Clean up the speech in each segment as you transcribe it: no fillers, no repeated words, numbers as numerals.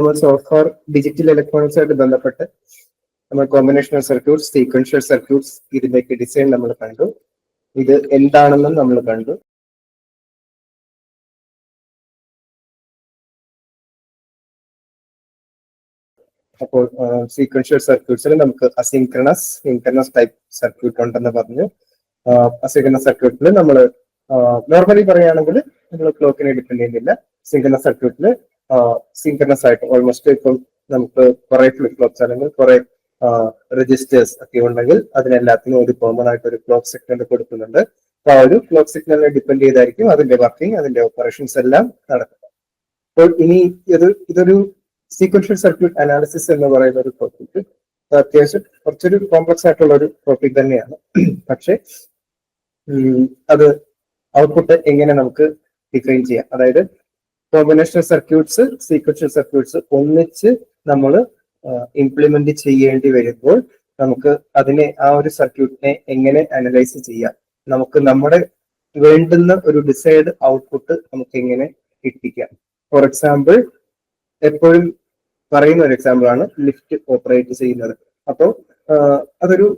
നമ്മൾ software digital electronics ആയിട്ട് ബന്ധപ്പെട്ട് നമ്മൾ കോമ്പിനേഷണൽ സർക്യൂട്ട്സ്, സീക്വൻഷ്യൽ സർക്യൂട്ട്സ്, ഇതിന്റെയൊക്കെ ഡിസൈൻ നമ്മൾ കണ്ടു. ഇത് എന്താണെന്നും നമ്മൾ കണ്ടു. അപ്പോൾ സീക്വൻഷ്യൽ സർക്യൂട്ട്സിൽ നമുക്ക് അസിൻക്രണസ്, സിൻക്രണസ് ടൈപ്പ് സർക്യൂട്ട് ഉണ്ടെന്ന് പറഞ്ഞു. അസിൻക്രണസ് സർക്യൂട്ടിൽ നമ്മൾ നോർമലി പറയുകയാണെങ്കിൽ നമ്മൾ ക്ലോക്കിനെ ഡിപ്പെൻഡ് ചെയ്യുന്നില്ല. സിൻക്രണസ് സർക്യൂട്ടിൽ സിൻക്രണസ് ആയിട്ട് ഓൾമോസ്റ്റ് ഇപ്പം നമുക്ക് കുറെ ഫ്ലിപ്പ് ഫ്ലോപ്സ് അല്ലെങ്കിൽ കുറെ രജിസ്റ്റേഴ്സ് ഒക്കെ ഉണ്ടെങ്കിൽ അതിനെല്ലാത്തിനും ഒരു കോമൺ ആയിട്ട് ഒരു ക്ലോക്ക് സിഗ്നൽ കൊടുക്കുന്നുണ്ട്. അപ്പൊ ആ ഒരു ക്ലോക്ക് സിഗ്നലിനെ ഡിപ്പെൻഡ് ചെയ്തായിരിക്കും അതിന്റെ വർക്കിംഗ്, അതിന്റെ ഓപ്പറേഷൻസ് എല്ലാം നടക്കുന്നത്. അപ്പോൾ ഇനി ഇതൊരു സീക്വൻഷ്യൽ സർക്യൂട്ട് അനാലിസിസ് എന്ന് പറയുന്ന ഒരു ടോപ്പിക് അത്യാവശ്യം കുറച്ചൊരു കോംപ്ലക്സ് ആയിട്ടുള്ള ഒരു ടോപ്പിക് തന്നെയാണ്. പക്ഷെ അത് ഔട്ട്പുട്ട് എങ്ങനെ നമുക്ക് ഡിഫൈൻ ചെയ്യാം, അതായത് കോമ്പിനേഷണൽ സർക്യൂട്ട്സ്, സീക്വൻഷ്യൽ സർക്യൂട്ട്സ് ഒന്നിച്ച് നമ്മൾ ഇംപ്ലിമെന്റ് ചെയ്യേണ്ടി വരുമ്പോൾ നമുക്ക് അതിനെ, ആ ഒരു സർക്യൂട്ടിനെ എങ്ങനെ അനലൈസ് ചെയ്യാം, നമുക്ക് നമ്മുടെ വേണ്ടുന്ന ഒരു ഡിസൈഡ് ഔട്ട്പുട്ട് നമുക്ക് എങ്ങനെ കിട്ടിക്കാം. ഫോർ എക്സാമ്പിൾ, എപ്പോഴും പറയുന്ന ഒരു എക്സാമ്പിൾ ആണ് ലിഫ്റ്റ് ഓപ്പറേറ്റ് ചെയ്യുന്നത്. അപ്പോൾ അതൊരു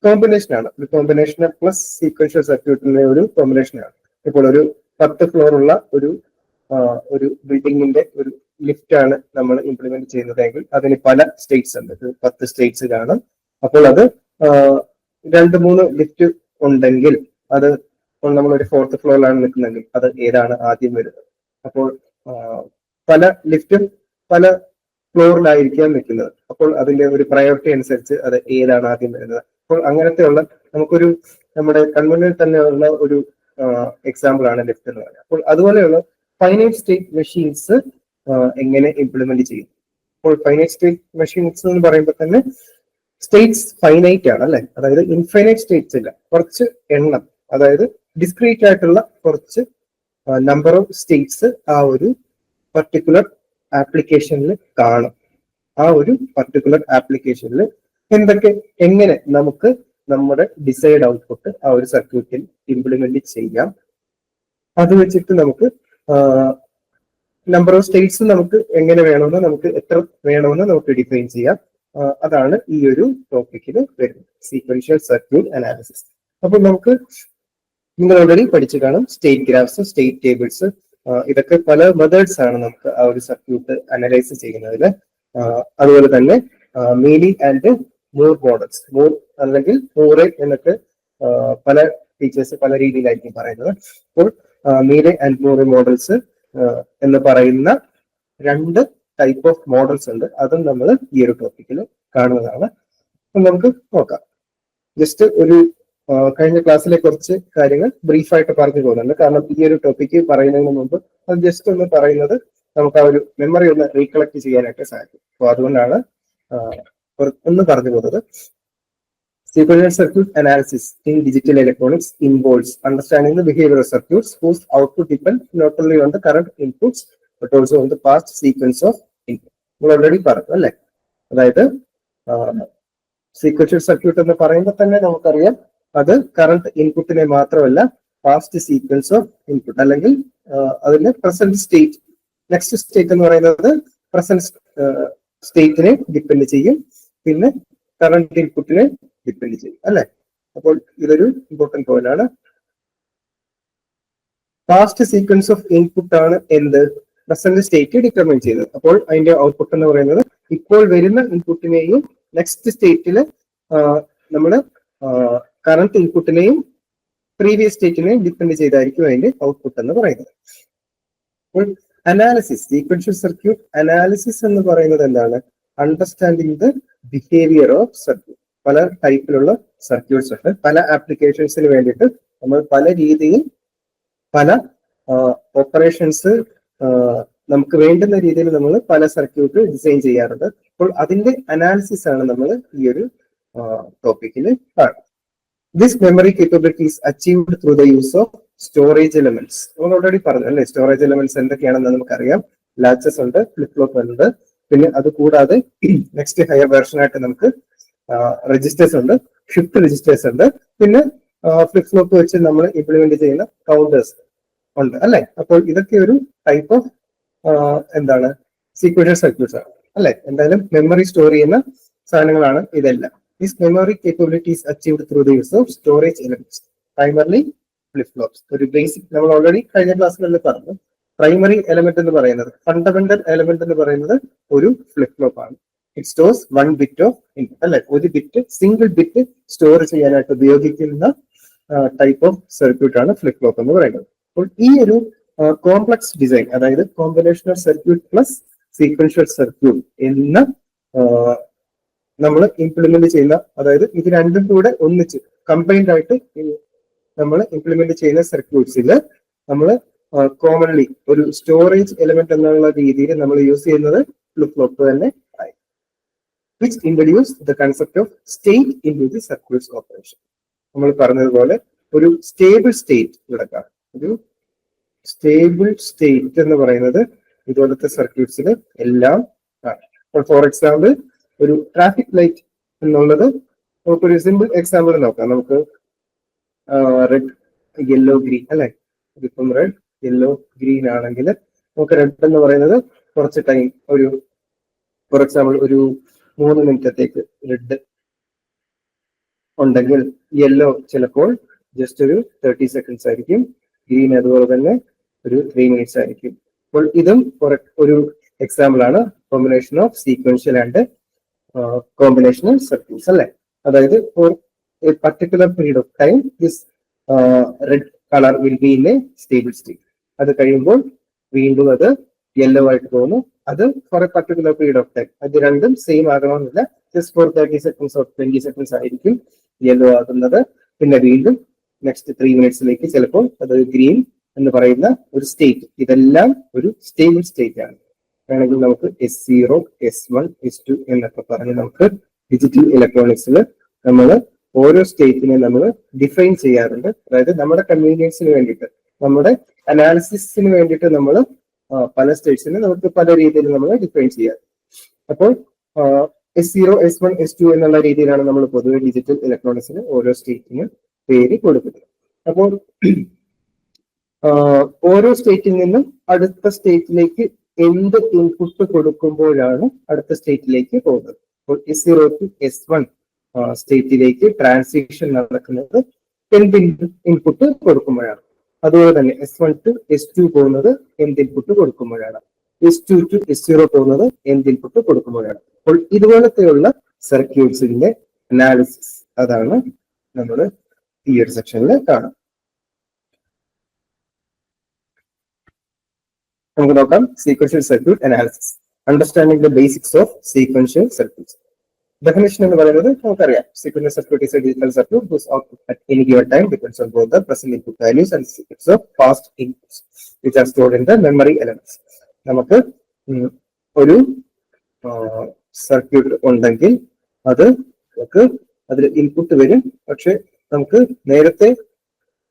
കോമ്പിനേഷനാണ്, ഒരു കോമ്പിനേഷൻ പ്ലസ് സീക്വൻഷ്യൽ സർക്യൂട്ടിന്റെ ഒരു കോമ്പിനേഷനാണ്. ഇപ്പോൾ ഒരു 10 ഫ്ലോറുള്ള ഒരു ബിൽഡിങ്ങിന്റെ ഒരു ലിഫ്റ്റ് ആണ് നമ്മൾ ഇംപ്ലിമെന്റ് ചെയ്യുന്നതെങ്കിൽ അതിന് പല സ്റ്റേറ്റ്സ് ഉണ്ട്, 10 സ്റ്റേറ്റ്സ് കാണും. അപ്പോൾ അത് 2-3 ലിഫ്റ്റ് ഉണ്ടെങ്കിൽ അത് നമ്മൾ ഒരു 4th ഫ്ലോറിലാണ് നിൽക്കുന്നതെങ്കിൽ അത് ഏതാണ് ആദ്യം വരുന്നത്. അപ്പോൾ പല ലിഫ്റ്റും പല ഫ്ലോറിലായിരിക്കാം നിൽക്കുന്നത്. അപ്പോൾ അതിന്റെ ഒരു പ്രയോറിറ്റി അനുസരിച്ച് അത് ഏതാണ് ആദ്യം വരുന്നത്. അപ്പോൾ അങ്ങനത്തെയുള്ള നമുക്കൊരു നമ്മുടെ കൺവെൻഷനിൽ തന്നെയുള്ള ഒരു എക്സാമ്പിൾ ആണ് ലിഫ്റ്റ് എന്ന് പറയുന്നത്. അപ്പോൾ അതുപോലെയുള്ള ഫൈനൈറ്റ് സ്റ്റേറ്റ് മെഷീൻസ് എങ്ങനെ ഇംപ്ലിമെന്റ് ചെയ്യും. അപ്പോൾ ഫൈനൈറ്റ് സ്റ്റേറ്റ് മെഷീൻസ് എന്ന് പറയുമ്പോൾ തന്നെ സ്റ്റേറ്റ്സ് ഫൈനൈറ്റ് ആണ് അല്ലെ, അതായത് ഇൻഫൈനൈറ്റ് സ്റ്റേറ്റ്സ് ഇല്ല, കുറച്ച് എണ്ണം, അതായത് ഡിസ്ക്രീറ്റ് ആയിട്ടുള്ള കുറച്ച് നമ്പർ ഓഫ് സ്റ്റേറ്റ്സ് ആ ഒരു പർട്ടിക്കുലർ ആപ്ലിക്കേഷനിൽ കാണും. ആ ഒരു പർട്ടിക്കുലർ ആപ്ലിക്കേഷനിൽ എങ്ങനെ നമുക്ക് നമ്മുടെ ഡിസൈഡ് ഔട്ട്പുട്ട് ആ ഒരു സർക്യൂട്ടിൽ ഇംപ്ലിമെന്റ് ചെയ്യാം. അത് വെച്ചിട്ട് നമുക്ക് നമ്പർ ഓഫ് സ്റ്റേറ്റ്സ് നമുക്ക് എങ്ങനെ വേണമെന്ന്, നമുക്ക് എത്ര വേണമെന്ന് നമുക്ക് ഡിഫൈൻ ചെയ്യാം. അതാണ് ഈ ഒരു ടോപ്പിക്കിൽ വരുന്നത്, സീക്വൻഷ്യൽ സർക്യൂട്ട് അനാലിസിസ്. അപ്പൊ നമുക്ക് നിങ്ങൾ ഓൾറെഡി പഠിച്ചു കാണും സ്റ്റേറ്റ് ഗ്രാഫ്സ്, സ്റ്റേറ്റ് ടേബിൾസ്, ഇതൊക്കെ പല മെത്തേഡ്സ് ആണ് നമുക്ക് ആ ഒരു സർക്യൂട്ട് അനലൈസ് ചെയ്യുന്നതിന്. അതുപോലെ തന്നെ Mealy and Moore models, Moore അല്ലെങ്കിൽ മൂറെ എന്നൊക്കെ പല ടീച്ചേഴ്സ് പല രീതിയിലായിരിക്കും പറയുന്നത്. അപ്പോൾ മീലെ ആൻഡ് മൂർ മോഡൽസ് എന്ന് പറയുന്ന 2 ടൈപ്പ് ഓഫ് മോഡൽസ് ഉണ്ട്. അതും നമ്മൾ ഈ ഒരു ടോപ്പിക്കിൽ കാണുന്നതാണ്. അപ്പൊ നമുക്ക് നോക്കാം. ജസ്റ്റ് ഒരു കഴിഞ്ഞ ക്ലാസ്സിലെ കുറച്ച് കാര്യങ്ങൾ ബ്രീഫായിട്ട് പറഞ്ഞു പോകുന്നുണ്ട്. കാരണം ഈ ഒരു ടോപ്പിക്ക് പറയുന്നതിന് മുമ്പ് അത് ജസ്റ്റ് ഒന്ന് പറയുന്നത് നമുക്ക് ആ ഒരു മെമ്മറി ഒന്ന് റീകളക്ട് ചെയ്യാനായിട്ട് സാധിക്കും. അപ്പോൾ അതുകൊണ്ടാണ് ഒന്ന് പറഞ്ഞു പോകുന്നത്. Sequential circuit analysis in digital electronics involves understanding the behavior of circuits whose output depends not only on the current inputs but also on the past sequence of input. നമ്മൾ already പറഞ്ഞു അല്ലെ, അതായത് സീക്വൻഷ്യൽ സർക്യൂട്ട് എന്ന് പറയുമ്പോൾ തന്നെ നമുക്കറിയാം അത് current ഇൻപുട്ടിനെ മാത്രമല്ല പാസ്റ്റ് സീക്വൻസ് ഓഫ് ഇൻപുട്ട് അല്ലെങ്കിൽ അതിന്റെ പ്രസന്റ് സ്റ്റേറ്റ്, നെക്സ്റ്റ് സ്റ്റേറ്റ് എന്ന് പറയുന്നത് പ്രസന്റ് സ്റ്റേറ്റിനെ ഡിപ്പെൻഡ് ചെയ്യും, പിന്നെ കറണ്ട് ഇൻപുട്ടിനെ ഡിപ്പെൻഡ് ചെയ്യും അല്ലെ. അപ്പോൾ ഇതൊരു ഇമ്പോർട്ടന്റ് പോയിന്റ് ആണ്. പാസ്റ്റ് സീക്വൻസ് ഓഫ് ഇൻപുട്ട് ആണ് എന്ത്, പ്രസന്റ് സ്റ്റേറ്റ് ഡിറ്റർമൈൻ ചെയ്യുന്നത്. അപ്പോൾ അതിന്റെ ഔട്ട്പുട്ട് എന്ന് പറയുന്നത് ഇപ്പോൾ വരുന്ന ഇൻപുട്ടിനെയും നെക്സ്റ്റ് സ്റ്റേറ്റില് നമ്മൾ കറണ്ട് ഇൻപുട്ടിനെയും പ്രീവിയസ് സ്റ്റേറ്റിനെയും ഡിപ്പെൻഡ് ചെയ്തായിരിക്കും അതിന്റെ ഔട്ട്പുട്ട് എന്ന് പറയുന്നത്. അപ്പോൾ അനാലിസിസ്, സീക്വൻഷ്യൽ സർക്യൂട്ട് അനാലിസിസ് എന്ന് പറയുന്നത് എന്താണ്, understanding the behaviour of circuit. പല ടൈപ്പിലുള്ള സർക്യൂട്ട്സ് ഉണ്ട്, പല ആപ്ലിക്കേഷൻസിന് വേണ്ടിയിട്ട് നമ്മൾ പല രീതിയിൽ പല ഓപ്പറേഷൻസ് നമുക്ക് വേണ്ടുന്ന രീതിയിൽ നമ്മൾ പല സർക്യൂട്ട് ഡിസൈൻ ചെയ്യാറുണ്ട്. അപ്പോൾ അതിന്റെ അനാലിസിസ് ആണ് നമ്മൾ ഈ ഒരു ടോപ്പിക്കിൽ കാണുന്നത്. This memory capability is achieved through the use of storage elements. നമ്മൾ ഓൾറെഡി പറഞ്ഞു അല്ലെ, സ്റ്റോറേജ് എലമെന്റ്സ് എന്തൊക്കെയാണെന്ന് നമുക്കറിയാം. ലാച്ചസ് ഉണ്ട്, ഫ്ലിപ്പ് ഫ്ലോപ്പ് ഉണ്ട്, പിന്നെ അത് കൂടാതെ നെക്സ്റ്റ് ഹയർ വേർഷൻ ആയിട്ട് നമുക്ക് രജിസ്റ്റേഴ്സ് ഉണ്ട്, ഷിഫ്റ്റ് രജിസ്റ്റേഴ്സ് ഉണ്ട്, പിന്നെ ഫ്ലിപ്പ് ഫ്ലോപ്പ് വെച്ച് നമ്മൾ ഇംപ്ലിമെന്റ് ചെയ്യുന്ന കൗണ്ടേഴ്സ് ഉണ്ട് അല്ലെ. അപ്പോൾ ഇതൊക്കെ ഒരു ടൈപ്പ് ഓഫ് എന്താണ് സീക്വൻഷ്യൽ സർക്യൂട്ട്സ് ആണ് അല്ലെ. എന്തായാലും മെമ്മറി സ്റ്റോർ ചെയ്യുന്ന സാധനങ്ങളാണ് ഇതെല്ലാം. This memory capability is achieved through the use of storage elements, primarily flip flops. ഒരു ബേസിക് നമ്മൾ ഓൾറെഡി കഴിഞ്ഞ ക്ലാസ്സുകളിൽ പറഞ്ഞു. പ്രൈമറി എലമെന്റ് എന്ന് പറയുന്നത്, ഫണ്ടമെന്റൽ എലമെന്റ് എന്ന് പറയുന്നത് ഒരു ഫ്ലിപ്പ് ഫ്ലോപ്പ് ആണ്. It stores 1 bit of input അല്ലെ. ഒരു ബിറ്റ്, സിംഗിൾ ബിറ്റ് സ്റ്റോർ ചെയ്യാനായിട്ട് ഉപയോഗിക്കുന്ന ടൈപ്പ് ഓഫ് സർക്യൂട്ട് ആണ് ഫ്ലിപ്പ് ഫ്ലോപ്പ് എന്ന് പറയുന്നത്. അപ്പോൾ ഈ ഒരു കോംപ്ലക്സ് ഡിസൈൻ, അതായത് combinational circuit plus sequential circuit എന്ന നമ്മൾ ഇംപ്ലിമെന്റ് ചെയ്യുന്ന, അതായത് ഇത് രണ്ടും കൂടെ ഒന്നിച്ച് കമ്പൈൻഡ് ആയിട്ട് നമ്മൾ ഇംപ്ലിമെന്റ് ചെയ്യുന്ന സർക്യൂട്ട്സിൽ നമ്മൾ കോമൺലി ഒരു സ്റ്റോറേജ് എലമെന്റ് എന്നുള്ള രീതിയിൽ നമ്മൾ യൂസ് ചെയ്യുന്നത് ഫ്ലിപ്പ് ഫ്ലോപ്പ് തന്നെ ആയി. Which introduce the concept of state into the circuits operation. നമ്മൾ പറഞ്ഞതുപോലെ ഒരു സ്റ്റേബിൾ സ്റ്റേറ്റ് ഇവിടെ കാണാം. ഒരു സ്റ്റേബിൾ സ്റ്റേറ്റ് എന്ന് പറയുന്നത് ഇതുപോലത്തെ സർക്യൂട്ട്സിൽ എല്ലാം കാണാം. ഫോർ എക്സാമ്പിൾ, ഒരു ട്രാഫിക് ലൈറ്റ് എന്നുള്ളത് നമുക്കൊരു സിമ്പിൾ എക്സാമ്പിൾ നോക്കാം. നമുക്ക് റെഡ്, യെല്ലോ, ഗ്രീൻ അല്ലെ. ഇതിപ്പം റെഡ്, യെല്ലോ, ഗ്രീൻ ആണെങ്കിൽ നമുക്ക് റെഡ് എന്ന് പറയുന്നത് കുറച്ച് ടൈം, ഒരു ഫോർ എക്സാമ്പിൾ ഒരു 3 മിനിറ്റത്തേക്ക് റെഡ് ഉണ്ടെങ്കിൽ യെല്ലോ ചിലപ്പോൾ ജസ്റ്റ് ഒരു 30 സെക്കൻഡ്സ് ആയിരിക്കും, ഗ്രീൻ അതുപോലെ തന്നെ ഒരു 3 മിനിറ്റ്സ് ആയിരിക്കും. അപ്പോൾ ഇതും ഒരു എക്സാമ്പിൾ ആണ് combination of sequential and combinational circuits അല്ലെ. അതായത് for a particular period of time this red colour will be in a stable state. അത് കഴിയുമ്പോൾ വീണ്ടും അത് യെല്ലോ ആയിട്ട് പോകുന്നു. അത് for a particular period of time. അത് രണ്ടും സെയിം ആകണമെന്നില്ല. Just for 30 seconds or 20 seconds ആയിരിക്കും യെല്ലോ ആകുന്നത്. പിന്നെ വീണ്ടും നെക്സ്റ്റ് 3 മിനിറ്റ്സിലേക്ക് ചിലപ്പോൾ അത് ഗ്രീൻ എന്ന് പറയുന്ന ഒരു സ്റ്റേറ്റ്. ഇതെല്ലാം ഒരു സ്റ്റേബിൾ സ്റ്റേറ്റ് ആണ്. വേണമെങ്കിൽ നമുക്ക് S0, S1, S2 എന്നൊക്കെ പറഞ്ഞ് നമുക്ക് ഡിജിറ്റൽ ഇലക്ട്രോണിക്സിൽ നമ്മൾ ഓരോ സ്റ്റേറ്റിനെ നമ്മൾ ഡിഫൈൻ ചെയ്യാറുണ്ട്. അതായത് നമ്മുടെ കൺവീനിയൻസിന് വേണ്ടിയിട്ട്, നമ്മുടെ അനാലിസിസിന് വേണ്ടിയിട്ട് നമ്മൾ പല സ്റ്റേറ്റ്സിനെ നമുക്ക് പല രീതിയിൽ നമ്മൾ ഡിഫൈൻ ചെയ്യാം. അപ്പോൾ S0, S1, S2 എന്നുള്ള രീതിയിലാണ് നമ്മൾ പൊതുവെ ഡിജിറ്റൽ ഇലക്ട്രോണിക്സിന് ഓരോ സ്റ്റേറ്റിന് പേര് കൊടുക്കുന്നത്. അപ്പോൾ ഓരോ സ്റ്റേറ്റിൽ നിന്നും അടുത്ത സ്റ്റേറ്റിലേക്ക് എന്ത് ഇൻപുട്ട് കൊടുക്കുമ്പോഴാണ് അടുത്ത സ്റ്റേറ്റിലേക്ക് പോകുന്നത്. അപ്പോൾ S0 to S1 സ്റ്റേറ്റിലേക്ക് ട്രാൻസിഷൻ നടക്കുന്നത് എന്ത് ഇൻപുട്ട് കൊടുക്കുമ്പോഴാണ്. അതുപോലെ തന്നെ S1 to S2 പോകുന്നത് എന്ത് ഇൻപുട്ട് കൊടുക്കുമ്പോഴാണ്. S2 to S0 പോകുന്നത് എന്ത് ഇൻപുട്ട് കൊടുക്കുമ്പോഴാണ്. അപ്പോൾ ഇതുപോലത്തെയുള്ള സർക്യൂട്ട്സിന്റെ അനാലിസിസ്, അതാണ് നമ്മൾ ഈ ഒരു സെക്ഷനിൽ കാണാം. നമുക്ക് നോക്കാം sequential circuit analysis, understanding the basics of sequential circuits. Definition എന്ന് പറയുന്നത് നമുക്കറിയാം. Sequential circuit is a digital circuit whose output at any given time depends on both the present input values and the sequence of past inputs which are stored in the memory elements. നമുക്ക് ഒരു circuit ഉണ്ടെങ്കിൽ അത് നമുക്ക് അതിൽ input വരും, പക്ഷെ നമുക്ക് നേരത്തെ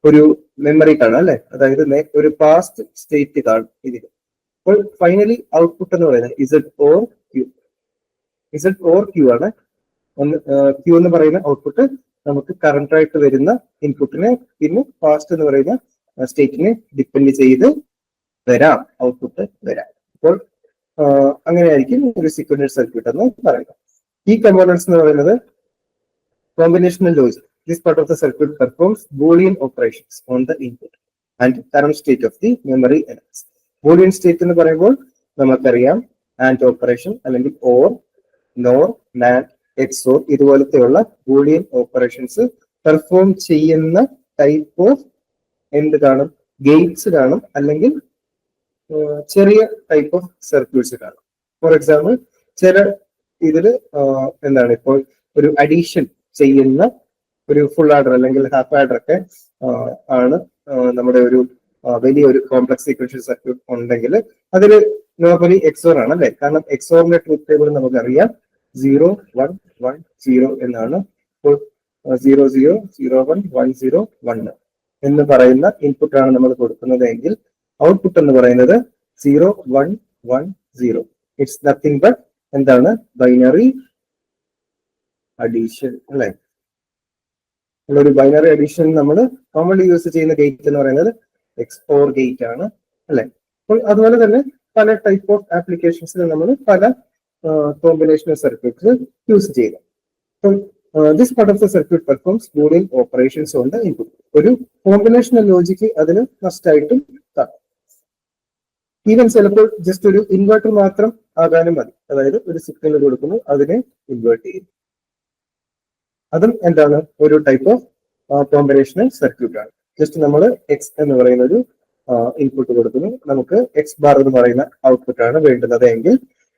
ഒരു മെമ്മറി കാണാം അല്ലെ. അതായത് ഒരു പാസ്റ്റ് സ്റ്റേറ്റ് കാണും ഇതിൽ. അപ്പോൾ ഫൈനലി ഔട്ട്പുട്ട് എന്ന് പറയുന്നത് ഇസഡ് ഓർ ക്യൂ ആണ്. ക്യൂ എന്ന് പറയുന്ന ഔട്ട്പുട്ട് നമുക്ക് കറന്റ് ആയിട്ട് വരുന്ന ഇൻപുട്ടിനെ പിന്നെ പാസ്റ്റ് എന്ന് പറയുന്ന സ്റ്റേറ്റിനെ ഡിപ്പെൻഡ് ചെയ്ത് വരാം ഔട്ട്പുട്ട് വരാം. അപ്പോൾ അങ്ങനെയായിരിക്കും ഒരു സീക്വൻഷ്യൽ സർക്യൂട്ട് എന്ന് പറയുന്നത്. ഈ കമ്പോണൻസ് എന്ന് പറയുന്നത് combinational logic. This part of the circuit performs Boolean operations on the input and current state of the memory elements. Boolean state എന്ന് പറയുമ്പോൾ നമുക്കറിയാം ആൻഡ് ഓപ്പറേഷൻ അല്ലെങ്കിൽ ഓർ, നോർ, നാൻഡ്, എക്സോർ ഇതുപോലത്തെയുള്ള ബൂളിയൻ ഓപ്പറേഷൻസ് പെർഫോം ചെയ്യുന്ന type of എന്ത് കാണും, gates കാണും, അല്ലെങ്കിൽ ചെറിയ ടൈപ്പ് ഓഫ് സർക്യൂട്ട്സ് കാണും. ഫോർ എക്സാമ്പിൾ, ചില ഇതില് എന്താണ് ഇപ്പോൾ ഒരു അഡീഷൻ ചെയ്യുന്ന ഒരു ഫുൾ ആഡർ അല്ലെങ്കിൽ ഹാഫ് ആഡർ ഒക്കെ ആണ് നമ്മുടെ ഒരു വലിയൊരു കോംപ്ലക്സ് സീക്വൻഷ്യൽ സർക്യൂട്ട് ഉണ്ടെങ്കിൽ അതിൽ നോർമലി എക്സോർ ആണ് അല്ലെ. കാരണം എക്സോറിന്റെ ട്രൂത്ത് ടേബിൾ നമുക്കറിയാം 0, 1, 1, 0 എന്നാണ്. ഇപ്പോൾ 0, 0, 0, 1, 1, 0, 1 എന്ന് പറയുന്ന ഇൻപുട്ട് ആണ് നമ്മൾ കൊടുക്കുന്നത് എങ്കിൽ ഔട്ട്പുട്ട് എന്ന് പറയുന്നത് 0, 1, 1, 0. ഇറ്റ്സ് നത്തിങ് ബട്ട് എന്താണ്, ബൈനറി അഡീഷൻ അല്ലെ. ഒരു ബൈനറി അഡീഷൻ നമ്മൾ കോമൺലി യൂസ് ചെയ്യുന്ന ഗേറ്റ് എന്ന് പറയുന്നത് XOR ഗേറ്റ് ആണ് അല്ലെ. അപ്പോൾ അതുപോലെ തന്നെ പല ടൈപ്പ് ഓഫ് ആപ്ലിക്കേഷൻസിൽ നമ്മൾ പല കോമ്പിനേഷണൽ സർക്യൂട്ട്സ് യൂസ് ചെയ്യുന്നത്. അപ്പം this part of the circuit performs Boolean operations on the input. ഒരു കോമ്പിനേഷണൽ ലോജിക്ക് അതിന് മസ്റ്റായിട്ടും കാണും. ഈവൻ ചിലപ്പോൾ ജസ്റ്റ് ഒരു ഇൻവെർട്ടർ മാത്രം ആകാനും മതി. അതായത് ഒരു സിഗ്നൽ കൊടുക്കുന്നു, അതിനെ ഇൻവേർട്ട് ചെയ്യും. അതും എന്താണ്, ഒരു ടൈപ്പ് ഓഫ് കോമ്പിനേഷണൽ സർക്യൂട്ട് ആണ്. ജസ്റ്റ് നമ്മൾ എക്സ് എന്ന് പറയുന്ന ഒരു ഇൻപുട്ട് കൊടുക്കുന്നു, നമുക്ക് എക്സ് ബാർ എന്ന് പറയുന്ന ഔട്ട്പുട്ട് ആണ് വേണ്ടുന്നത് എങ്കിൽ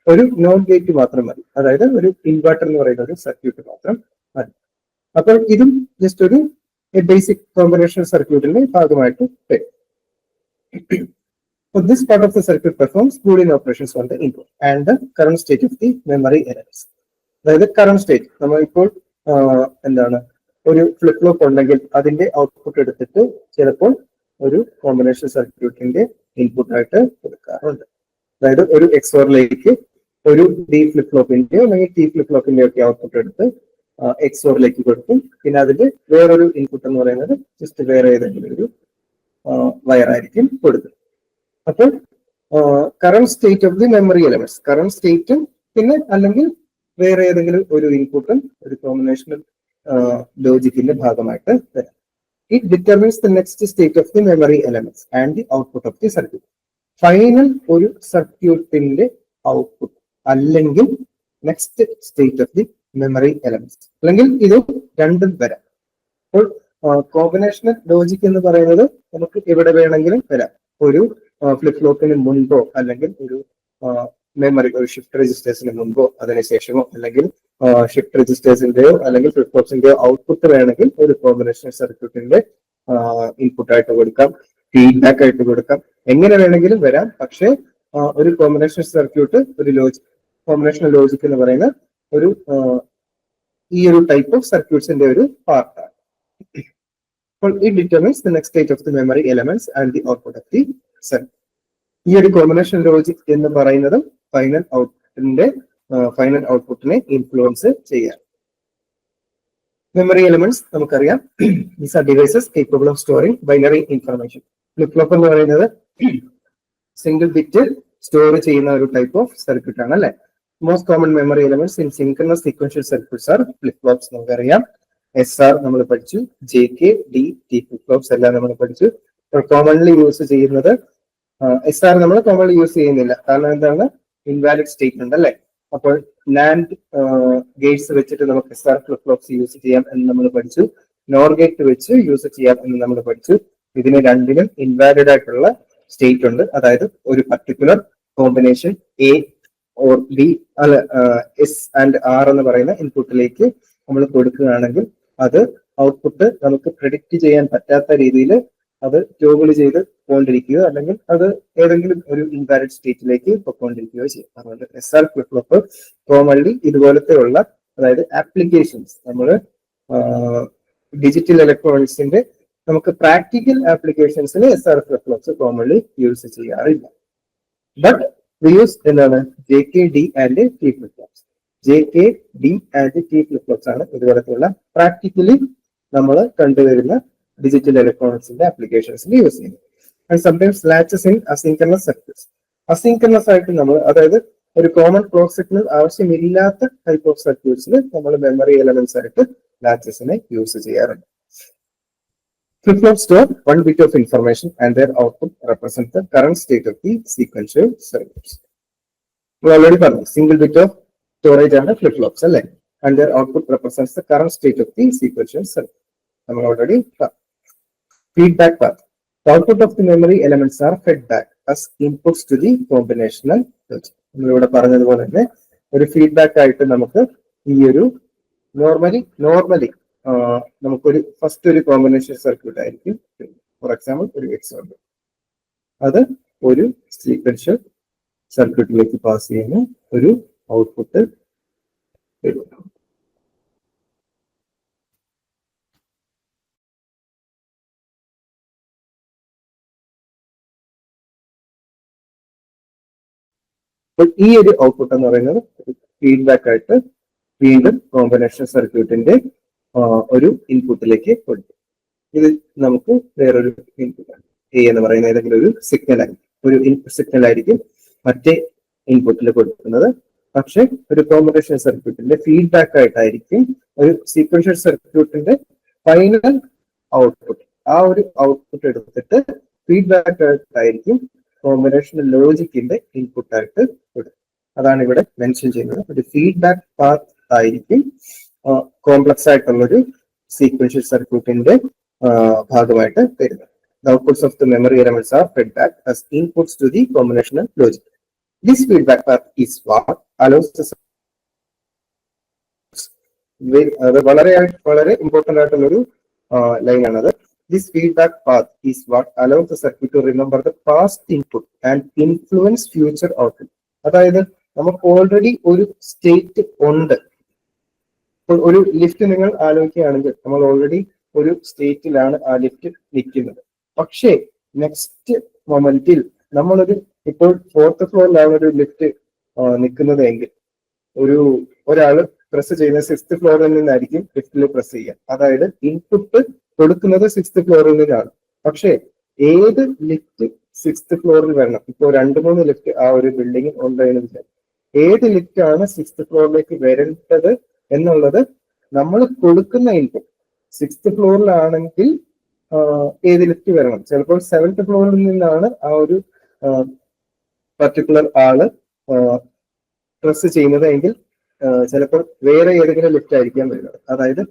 ഒരു നോൺ ഗേറ്റ് മാത്രം മതി. അതായത് ഒരു ഇൻവെർട്ടർ എന്ന് പറയുന്ന ഒരു സർക്യൂട്ട് മാത്രം മതി. അപ്പോൾ ഇതും ജസ്റ്റ് ഒരു ബേസിക് കോമ്പിനേഷണൽ സർക്യൂട്ടിന്റെ ഭാഗമായിട്ട് വരും. So this part of the circuit performs Boolean operations on the input and the current state of the memory elements. അതായത് കറണ്ട് സ്റ്റേറ്റ്, നമ്മൾ ഇപ്പോൾ എന്താണ് ഒരു ഫ്ലിപ്പ് ഫ്ലോപ്പ് ഉണ്ടെങ്കിൽ അതിന്റെ ഔട്ട്പുട്ട് എടുത്തിട്ട് ചിലപ്പോൾ ഒരു കോമ്പിനേഷൻ സർക്യൂട്ടിന്റെ ഇൻപുട്ട് ആയിട്ട് കൊടുക്കാറുണ്ട്. അതായത് ഒരു എക്സോറിലേക്ക് ഒരു ഡി ഫ്ലിപ്പ് ഫ്ലോപ്പിന്റെയോ അല്ലെങ്കിൽ ടി ഫ്ലിപ്പ് ഫ്ലോപ്പിന്റെയോ ഒക്കെ ഔട്ട്പുട്ട് എടുത്ത് എക്സോറിലേക്ക് കൊടുക്കും. പിന്നെ അതിന്റെ വേറൊരു ഇൻപുട്ട് എന്ന് പറയുന്നത് ജസ്റ്റ് വേറെ ഏതെങ്കിലും ഒരു വയറായിരിക്കും കൊടുക്കുന്നത്. അപ്പോൾ current state of the memory elements, current സ്റ്റേറ്റും പിന്നെ അല്ലെങ്കിൽ വേറെ ഏതെങ്കിലും ഒരു ഇൻപുട്ടും ഒരു കോമ്പിനേഷണൽ ലോജിക്കിന്റെ ഭാഗമായിട്ട് വരാം. It determines the next state of the memory elements and the output of the circuit. Final ഒരു സർക്യൂട്ടിന്റെ ഔട്ട്പുട്ട് അല്ലെങ്കിൽ next state of the memory elements, അല്ലെങ്കിൽ ഇത് രണ്ടും വരാം. അപ്പോൾ കോമ്പിനേഷണൽ ലോജിക് എന്ന് പറയുന്നത് നമുക്ക് എവിടെ വേണമെങ്കിലും വരാം. ഒരു ഫ്ലിപ്പ് ഫ്ലോപ്പിന് മുൻപോ അല്ലെങ്കിൽ ഒരു മെമ്മറി ഒരു ഷിഫ്റ്റ് രജിസ്റ്റേഴ്സിന് മുൻപോ അതിനുശേഷമോ അല്ലെങ്കിൽ ഷിഫ്റ്റ് രജിസ്റ്റേഴ്സിന്റെയോ അല്ലെങ്കിൽ ഫ്ലിപ്പ് ഫ്ലോപ്സിന്റെയോ ഔട്ട്പുട്ട് വേണമെങ്കിൽ ഒരു കോമ്പിനേഷണൽ സർക്യൂട്ടിന്റെ ഇൻപുട്ട് ആയിട്ട് കൊടുക്കാം, ഫീഡ്ബാക്ക് ആയിട്ട് കൊടുക്കാം, എങ്ങനെ വേണമെങ്കിലും വരാം. പക്ഷേ ഒരു കോമ്പിനേഷണൽ സർക്യൂട്ട് ഒരു കോമ്പിനേഷണൽ ലോജിക് എന്ന് പറയുന്ന ഒരു ഈ ഒരു ടൈപ്പ് ഓഫ് സർക്യൂട്ട്സിന്റെ ഒരു പാർട്ടാണ്. അപ്പോൾ it determines the next state of the memory elements and the output of the circuit. ഈ ഒരു കോമ്പിനേഷൻ ലോജിക് എന്ന് പറയുന്നത് ഫൈനൽ ഔട്ട്പുട്ടിനെ ഇൻഫ്ലുവൻസ് ചെയ്യാം. മെമ്മറി എലമെന്റ്സ് നമുക്കറിയാം, these are devices capable of storing binary information. Flip flop എന്ന് പറയുന്നത് single bit store ചെയ്യുന്ന ഒരു ടൈപ്പ് ഓഫ് സർക്യൂട്ട് ആണ് അല്ലെ. Most common memory elements in synchronous sequential circuits are flip flops. നമുക്കറിയാം SR നമ്മൾ പഠിച്ചു, JK, D, T flip flops എല്ലാം നമ്മൾ പഠിച്ചു. കോമൺലി യൂസ് ചെയ്യുന്നത് SR നമ്മൾ കോമൺലി യൂസ് ചെയ്യുന്നില്ല, കാരണം എന്താണ്, ഇൻവാലിഡ് സ്റ്റേറ്റ്മെന്റ് അല്ലെ. അപ്പോൾ നാൻഡ് ഗേറ്റ്സ് വെച്ചിട്ട് നമുക്ക് SR ഫ്ലിപ്പ് ഫ്ലോപ്സ് യൂസ് ചെയ്യാം എന്ന് നമ്മൾ പഠിച്ചു. നോർ ഗേറ്റ് വെച്ച് യൂസ് ചെയ്യാം എന്ന് നമ്മൾ പഠിച്ചു. ഇതിന് രണ്ടിനും ഇൻവാലിഡ് ആയിട്ടുള്ള സ്റ്റേറ്റ് ഉണ്ട്. അതായത് ഒരു particular combination A or B അല്ല S ആൻഡ് R എന്ന് പറയുന്ന ഇൻപുട്ടിലേക്ക് നമ്മൾ കൊടുക്കുകയാണെങ്കിൽ അത് ഔട്ട്പുട്ട് നമുക്ക് പ്രെഡിക്റ്റ് ചെയ്യാൻ പറ്റാത്ത രീതിയിൽ അത് ടോഗിൾ ചെയ്ത് പോയിക്കൊണ്ടിരിക്കുകയോ അല്ലെങ്കിൽ അത് ഏതെങ്കിലും ഒരു ഇൻവാലിഡ് സ്റ്റേറ്റിലേക്ക് പൊയ്ക്കൊണ്ടിരിക്കുകയോ ചെയ്യും. അതുകൊണ്ട് SR ഫ്ലിപ്പ് ഫ്ലോപ്പ് കോമൺലി ഇതുപോലത്തെ ഉള്ള, അതായത് ആപ്ലിക്കേഷൻസ് നമ്മൾ ഡിജിറ്റൽ ഇലക്ട്രോണിക്സിന്റെ നമുക്ക് പ്രാക്ടിക്കൽ ആപ്ലിക്കേഷൻസിന് SR flip flops commonly use ചെയ്യാറില്ല. ബട്ട് വി യൂസ് എന്താണ് JK, D and T flip flops. JK, D and T flip flops ആണ് ഇതുപോലത്തെയുള്ള പ്രാക്ടിക്കലി നമ്മൾ കണ്ടുവരുന്ന ഡിജിറ്റൽ ഇലക്ട്രോണിക്സിന്റെ ആപ്ലിക്കേഷൻസിൽ യൂസ് ചെയ്യുന്നത്. And sometimes latches in asynchronous circuits. Asynchronous ആയിട്ട് നമ്മൾ, അതായത് ഒരു കോമൺ ക്ലോക്ക് സിഗ്നൽ ആവശ്യമില്ലാത്ത ടൈപ്പ് ഓഫ് സർക്യൂട്ട്സിൽ നമ്മൾ മെമ്മറി എലമെന്റ്സ് ആയിട്ട് ലാച്ചസിനെ യൂസ് ചെയ്യാറുണ്ട്. Flip flops store one bit of information and their output represents the current state of the sequential circuits. We already പറഞ്ഞു single bit of storage ആണ് flip flops അല്ലേ, and their output represents the current state of the sequential circuit. നമ്മൾ already feedback path. The output of the memory elements are fed back as inputs to the combinational logic. നമ്മളിവിടെ പറഞ്ഞതുപോലെ തന്നെ ഒരു feedback ആയിട്ട് നമുക്ക് ഈ ഒരു നോർമലി നമുക്കൊരു ഫസ്റ്റ് ഒരു കോമ്പിനേഷൻ സർക്യൂട്ട് ആയിരിക്കും. ഫോർ എക്സാമ്പിൾ ഒരു എക്സോർ, അത് ഒരു സീക്വൻഷ്യൽ സർക്യൂട്ടിലേക്ക് പാസ് ചെയ്യുന്ന ഒരു ഔട്ട്പുട്ട് വരും. ഈ ഒരു ഔട്ട്പുട്ട് എന്ന് പറയുന്നത് ഫീഡ്ബാക്ക് ആയിട്ട് വീണ്ടും കോമ്പിനേഷൻ സർക്യൂട്ടിന്റെ ഒരു ഇൻപുട്ടിലേക്ക് കൊടുക്കും. ഇത് നമുക്ക് വേറൊരു ഇൻപുട്ടാണ്. A എന്ന് പറയുന്ന ഏതെങ്കിലും ഒരു സിഗ്നൽ ആയിരിക്കും, ഒരു ഇൻപുട്ട് സിഗ്നൽ ആയിരിക്കും. മറ്റേ ഇൻപുട്ടിൽ കൊടുക്കുന്നത്. പക്ഷെ ഒരു കോമ്പിനേഷൻ സർക്യൂട്ടിന്റെ ഫീഡ്ബാക്ക് ആയിട്ടായിരിക്കും ഒരു സീക്വൻഷ്യൽ സർക്യൂട്ടിന്റെ ഫൈനൽ ഔട്ട്പുട്ട്. ആ ഒരു ഔട്ട്പുട്ട് എടുത്തിട്ട് ഫീഡ്ബാക്ക് ആയിട്ടായിരിക്കും കോമ്പിനേഷൻ ലോജിക്കിന്റെ ഇൻപുട്ട് ആയിട്ട് കൊടുക്കും. അതാണ് ഇവിടെ മെൻഷൻ ചെയ്യുന്നത്. ഒരു ഫീഡ്ബാക്ക് പാത്ത് ആയിരിക്കും കോംപ്ലക്സ് ആയിട്ടുള്ളൊരു സീക്വൻഷ്യൽ സർക്യൂട്ടിന്റെ ഭാഗമായിട്ട് വരുന്നത്. The outputs of the memory elements are fed back as inputs to the combinational logic. This feedback path is what allows the വളരെ ഇമ്പോർട്ടന്റ് ആയിട്ടുള്ള ഒരു ലൈൻ ആണത്. This feedback path is what allows the circuit to remember the past input and influence future output. അതായത് നമുക്ക് already ഒരു state ഉണ്ട്. ഒരു lift നിങ്ങൾ ആലോചിക്കുകയാണെങ്കിൽ നമ്മൾ ഓൾറെഡി ഒരു സ്റ്റേറ്റിലാണ് ആ ലിഫ്റ്റ് നിൽക്കുന്നത്. പക്ഷേ നെക്സ്റ്റ് മൊമെന്റിൽ നമ്മളൊരു ഇപ്പോൾ 4th ഫ്ലോറിലാണ് ഒരു ലിഫ്റ്റ് നിൽക്കുന്നത് എങ്കിൽ ഒരാള് പ്രസ് ചെയ്യുന്ന 6th ഫ്ലോറിൽ നിന്നായിരിക്കും ലിഫ്റ്റിൽ പ്രസ് ചെയ്യുക. അതായത് ഇൻപുട്ട് കൊടുക്കുന്നത് 6th ഫ്ലോറിൽ നിന്നാണ്. പക്ഷേ ഏത് ലിഫ്റ്റ് 6th ഫ്ലോറിൽ വരണം? ഇപ്പോൾ 2-3 ലിഫ്റ്റ് ആ ഒരു ബിൽഡിംഗിൽ ഉണ്ടെന്ന് വിചാരിക്കും. ഏത് ലിഫ്റ്റ് ആണ് 6th ഫ്ലോറിലേക്ക് വരേണ്ടത് എന്നുള്ളത് നമ്മൾ കൊടുക്കുന്ന ഇൻപുട്ട്. 6th ഫ്ലോറിലാണെങ്കിൽ ഏത് ലിഫ്റ്റ് വരണം? ചിലപ്പോൾ 7th ഫ്ലോറിൽ നിന്നാണ് ആ ഒരു പർട്ടിക്കുലർ ആള് പ്രസ് ചെയ്യുന്നത് എങ്കിൽ ചിലപ്പോൾ വേറെ ഏതെങ്കിലും ലിഫ്റ്റ് ആയിരിക്കാൻ വരുന്നത്. അതായത്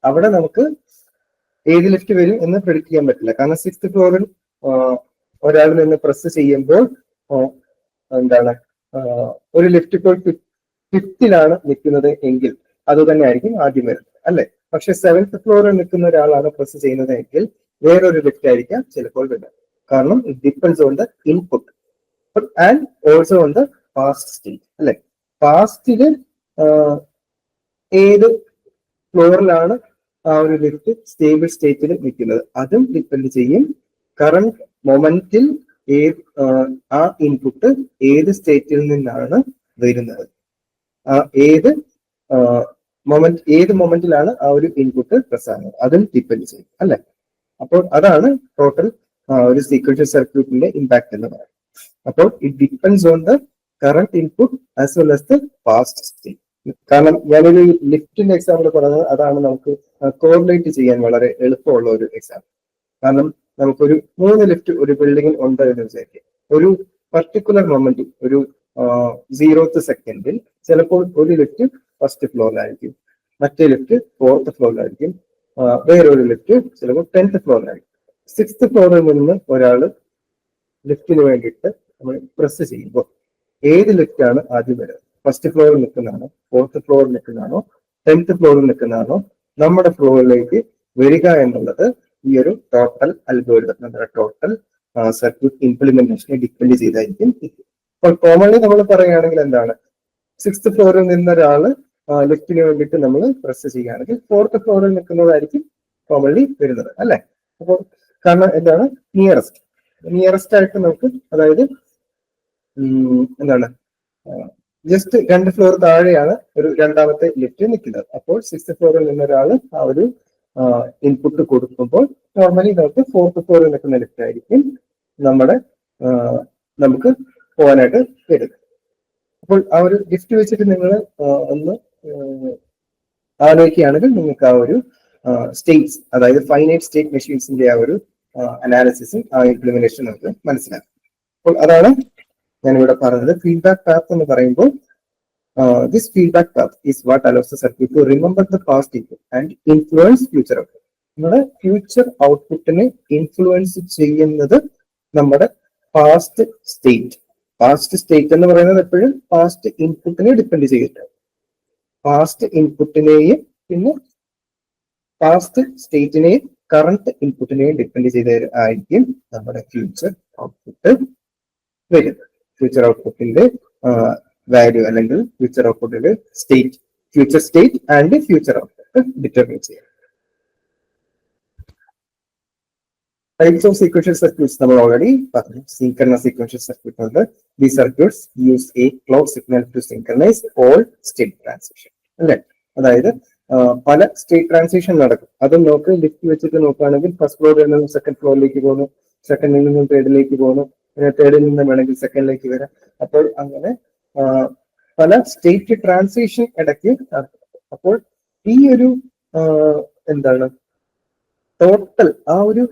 അവിടെ നമുക്ക് ഏത് ലിഫ്റ്റ് വരും എന്ന് പ്രെഡിക്ട് ചെയ്യാൻ പറ്റില്ല. കാരണം 6th ഫ്ലോറിൽ ഒരാളിൽ നിന്ന് പ്രസ് ചെയ്യുമ്പോൾ എന്താണ് ഒരു ലിഫ്റ്റ് ഇപ്പോൾ 5th നിൽക്കുന്നത് എങ്കിൽ അത് തന്നെ ആയിരിക്കും ആദ്യം വരുന്നത്, അല്ലെ? പക്ഷെ 7th ഫ്ലോറിൽ നിൽക്കുന്ന ഒരാളാണ് പ്രസ് ചെയ്യുന്നത് എങ്കിൽ വേറൊരു ലിഫ്റ്റ് ആയിരിക്കാം ചിലപ്പോൾ വരുന്നത്. കാരണം it depends on the input and also on the past state, അല്ലെ? പാസ്റ്റില് ഏത് ഫ്ലോറിലാണ് ആ ഒരു ലിഫ്റ്റ് സ്റ്റേബിൾ സ്റ്റേറ്റിൽ നിൽക്കുന്നത് അതും ഡിപ്പെൻഡ് ചെയ്യും. കറന്റ് മൊമെന്റിൽ ആ ഇൻപുട്ട് ഏത് സ്റ്റേറ്റിൽ നിന്നാണ് വരുന്നത്, ഏത് മൊമെന്റിലാണ് ആ ഒരു ഇൻപുട്ട് പ്രസ് ആകുന്നത് അതും ഡിപ്പെൻഡ് ചെയ്യും, അല്ലെ? അപ്പോൾ അതാണ് ടോട്ടൽ ഒരു സീക്വൻഷ്യൽ സർക്യൂട്ടിന്റെ ഇമ്പാക്ട് എന്ന് പറയുന്നത്. അപ്പോൾ it depends on the current input as well as the past state. കാരണം ഞാനൊരു ലിഫ്റ്റിന്റെ എക്സാമ്പിൾ പറഞ്ഞത് അതാണ് നമുക്ക് കോറിലേറ്റ് ചെയ്യാൻ വളരെ എളുപ്പമുള്ള ഒരു എക്സാമ്പിൾ. കാരണം നമുക്കൊരു 3 ലിഫ്റ്റ് ഒരു ബിൽഡിങ്ങിൽ ഉണ്ട് എന്ന് വിചാരിക്കും. ഒരു പർട്ടിക്കുലർ മൊമെന്റിൽ ഒരു 0th സെക്കൻഡിൽ ചിലപ്പോൾ ഒരു ലിഫ്റ്റ് 1st ഫ്ലോറിലായിരിക്കും, മറ്റേ ലിഫ്റ്റ് 4th ഫ്ലോറിലായിരിക്കും, വേറൊരു ലിഫ്റ്റ് ചിലപ്പോൾ 10th ഫ്ലോറിലായിരിക്കും. 6th ഫ്ലോറിൽ നിന്ന് ഒരാൾ ലിഫ്റ്റിന് വേണ്ടിയിട്ട് നമ്മൾ പ്രസ് ചെയ്യുമ്പോൾ ഏത് ലിഫ്റ്റ് ആണ് ആദ്യം വരുന്നത്? 1st ഫ്ലോറിൽ നിൽക്കുന്നതാണോ, 4th ഫ്ലോറിൽ നിൽക്കുന്നതാണോ, 10th ഫ്ലോറിൽ നിൽക്കുന്നതാണോ നമ്മുടെ ഫ്ലോറിലേക്ക് വരിക എന്നുള്ളത് ഈ ഒരു ടോട്ടൽ അൽഗോരിതം, നമ്മുടെ ടോട്ടൽ സർക്യൂട്ട് ഇംപ്ലിമെന്റേഷനെ ഡിപ്പെൻഡ് ചെയ്തായിരിക്കും. അപ്പോൾ കോമൺലി നമ്മൾ പറയുകയാണെങ്കിൽ എന്താണ്, 6th ഫ്ലോറിൽ നിന്നൊരാള് ലിഫ്റ്റിന് വേണ്ടിയിട്ട് നമ്മൾ പ്രസ് ചെയ്യുകയാണെങ്കിൽ 4th ഫ്ലോറിൽ നിൽക്കുന്നതായിരിക്കും കോമൺലി വരുന്നത്, അല്ലെ? അപ്പോൾ കാരണം എന്താണ്, നിയറസ്റ്റ് ആയിട്ട് നമുക്ക്, അതായത് എന്താണ്, ജസ്റ്റ് 2 ഫ്ലോർ താഴെയാണ് ഒരു രണ്ടാമത്തെ ലിഫ്റ്റ് നിൽക്കുന്നത്. അപ്പോൾ 6th ഫ്ലോറിൽ നിന്നൊരാൾ ആ ഒരു ഇൻപുട്ട് കൊടുക്കുമ്പോൾ നോർമലി നമുക്ക് 4th ഫ്ലോറിൽ നിൽക്കുന്ന ലിഫ്റ്റ് ആയിരിക്കും നമുക്ക് പോകാനായിട്ട് വരുന്നത്. അപ്പോൾ ആ ഒരു ലിഫ്റ്റ് വെച്ചിട്ട് നിങ്ങൾ ഒന്ന് ആലോചിക്കുകയാണെങ്കിൽ നിങ്ങൾക്ക് ആ ഒരു സ്റ്റേറ്റ്സ്, അതായത് ഫൈനൈറ്റ് സ്റ്റേറ്റ് മെഷീൻസിന്റെ ആ ഒരു അനാലിസിസും ആ ഇംപ്ലിമെന്റേഷൻ നമുക്ക് മനസ്സിലാക്കും. അപ്പോൾ അതാണ് ഞാനിവിടെ പറഞ്ഞത്. ഫീഡ്ബാക്ക് പാത്ത് എന്ന് പറയുമ്പോൾ this feedback path is what allows the circuit to remember the past input and influence future output. നമ്മുടെ ഫ്യൂച്ചർ ഔട്ട്പുട്ടിനെ ഇൻഫ്ലുവൻസ് ചെയ്യുന്നത് നമ്മുടെ പാസ്റ്റ് സ്റ്റേറ്റ് എന്ന് പറയുന്നത് എപ്പോഴും പാസ്റ്റ് ഇൻപുട്ടിനെ ഡിപ്പെൻഡ് ചെയ്തിട്ട്, പാസ്റ്റ് ഇൻപുട്ടിനെയും പിന്നെ പാസ്റ്റ് സ്റ്റേറ്റിനെയും കറന്റ് ഇൻപുട്ടിനെയും ഡിപ്പെൻഡ് ചെയ്ത ആയിരിക്കും നമ്മുടെ ഫ്യൂച്ചർ ഔട്ട്പുട്ട് വരുന്നത്. ഫ്യൂച്ചർ ഔട്ട്പുട്ടിന്റെ വാല്യൂ അല്ലെങ്കിൽ ഫ്യൂച്ചർ ഔട്ട്പുട്ടിന്റെ state, future state and future output determine ചെയ്യാം. Types of sequential circuits നമ്മൾ ഓൾറെഡി പറഞ്ഞു. Synchronous sequential circuit ഉണ്ട്. These circuits use a clock signal to synchronize all state transition, അല്ലെ? അതായത് പല സ്റ്റേറ്റ് ട്രാൻസിഷൻ നടക്കും. അത് നമുക്ക് ലിഫ്റ്റ് വെച്ചിട്ട് നോക്കുകയാണെങ്കിൽ 1st ഫ്ലോറിൽ നിന്നും 2nd ഫ്ലോറിലേക്ക് പോകുന്നു, 2nd നിന്നും 3rd പോകുന്നു, തേർഡിൽ നിന്ന് വേണമെങ്കിൽ സെക്കൻഡിലേക്ക് വരാം. അപ്പോൾ അങ്ങനെ പല സ്റ്റേറ്റ് ട്രാൻസിഷൻ ഇടയ്ക്ക് അപ്പോൾ ഈ ഒരു എന്താണ് ടോട്ടൽ ആ ഒരു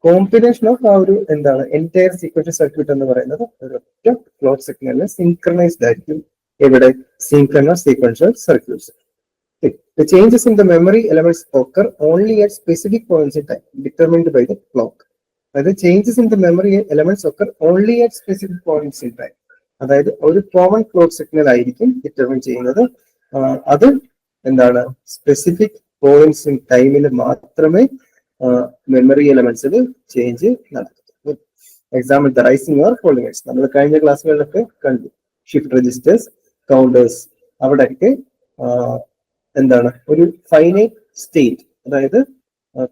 കോമ്പിനേഷൻ ഓഫ് ആ ഒരു എന്താണ് എൻറ്റയർ സീക്വൻഷ്യൽ സർക്യൂട്ട് എന്ന് പറയുന്നത് ഒരൊറ്റ ക്ലോക്ക് സിഗ്നലിൽ സിൻക്രണൈസ്ഡ് ആയിരിക്കും. എവിടെ? Synchronous sequential circuits. The changes in the memory elements occur only at specific points in time determined by the clock. അതായത് changes in the memory elements occur only at specific points in time. അതായത് ഒരു common clock signal ആയിരിക്കും determine ചെയ്യുന്നത്. അത് എന്താണ് specific points in ടൈമിൽ മാത്രമേ memory എലമെന്റ്സിൽ ചേഞ്ച് നടക്കൂ. Example the rising or falling edge നമ്മൾ കഴിഞ്ഞ ക്ലാസ്സുകളിലൊക്കെ കണ്ടു. ഷിഫ്റ്റ് രജിസ്റ്റേഴ്സ്, കൗണ്ടേഴ്സ്, അവിടെയൊക്കെ എന്താണ് ഒരു ഫൈനൈറ്റ് സ്റ്റേറ്റ്. അതായത്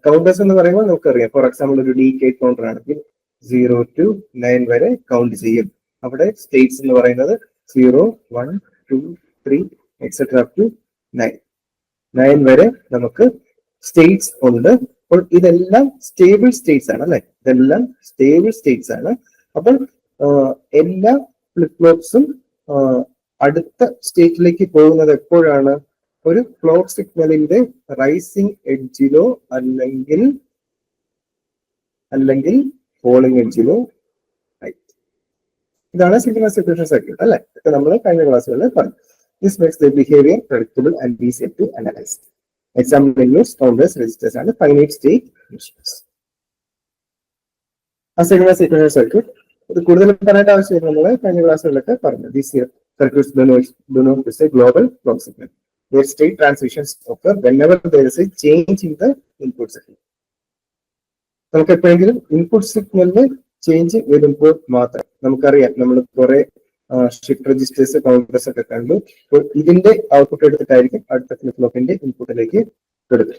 കൗണ്ടേഴ്സ് എന്ന് പറയുമ്പോൾ നമുക്കറിയാം, ഫോർ എക്സാമ്പിൾ ഒരു ഡീകേഡ് കൗണ്ടർ ആണെങ്കിൽ 0 to 9 വരെ കൗണ്ട് ചെയ്യും. അവിടെ സ്റ്റേറ്റ്സ് എന്ന് പറയുന്നത് 0, 1, 2, 3 എക്സെട്ര അപ് ടു 9 വരെ നമുക്ക് സ്റ്റേറ്റ്സ് ഉണ്ട്. അപ്പോൾ ഇതെല്ലാം സ്റ്റേബിൾ സ്റ്റേറ്റ്സ് ആണ് അല്ലെ, ഇതെല്ലാം സ്റ്റേബിൾ സ്റ്റേറ്റ്സ് ആണ്. അപ്പോൾ എല്ലാ ഫ്ലിപ്പ് ഫ്ലോപ്സും അടുത്ത സ്റ്റേറ്റിലേക്ക് പോകുന്നത് എപ്പോഴാണ്? ഒരു ക്ലോക്ക് സിഗ്നലിന്റെ റൈസിംഗ് എഡ്ജിലോ അല്ലെങ്കിൽ ഫോളിംഗ് എഡ്ജിലോ. ഇതാണ് സിഗ്നൽ സീക്വൻഷ്യൽ സർക്യൂട്ട് അല്ലെ. ഇതൊക്കെ നമ്മൾ കഴിഞ്ഞ ക്ലാസ്സുകളിൽ പറഞ്ഞു. This makes the behaviour predictable and easy to analyse. Example includes counters, registers and finite state machines. ആ സിഗ്നൽ സീക്വൻഷ്യൽ സർക്യൂട്ട് ഇത് കൂടുതൽ പറയേണ്ട ആവശ്യമില്ല, നമ്മൾ കഴിഞ്ഞ ക്ലാസ്സുകളിലൊക്കെ പറഞ്ഞു. These circuits belong to a global clock signal. Their state transitions occur whenever there is a change in the input signal. നമുക്ക് എപ്പോഴെങ്കിലും ഇൻപുട്ട് സിഗ്നലിന് ചേഞ്ച് വരുമ്പോൾ മാത്രം, നമുക്കറിയാം നമ്മൾ കുറെ ഷിഫ്റ്റ് രജിസ്റ്റേഴ്സ്, കൗണ്ടേഴ്സ് ഒക്കെ കണ്ടു. അപ്പോൾ ഇതിന്റെ ഔട്ട്പുട്ട് എടുത്തിട്ടായിരിക്കും അടുത്ത ഫ്ലിപ്പ് ഫ്ലോപ്പിന്റെ ഇൻപുട്ടിലേക്ക് കൊടുക്കുക.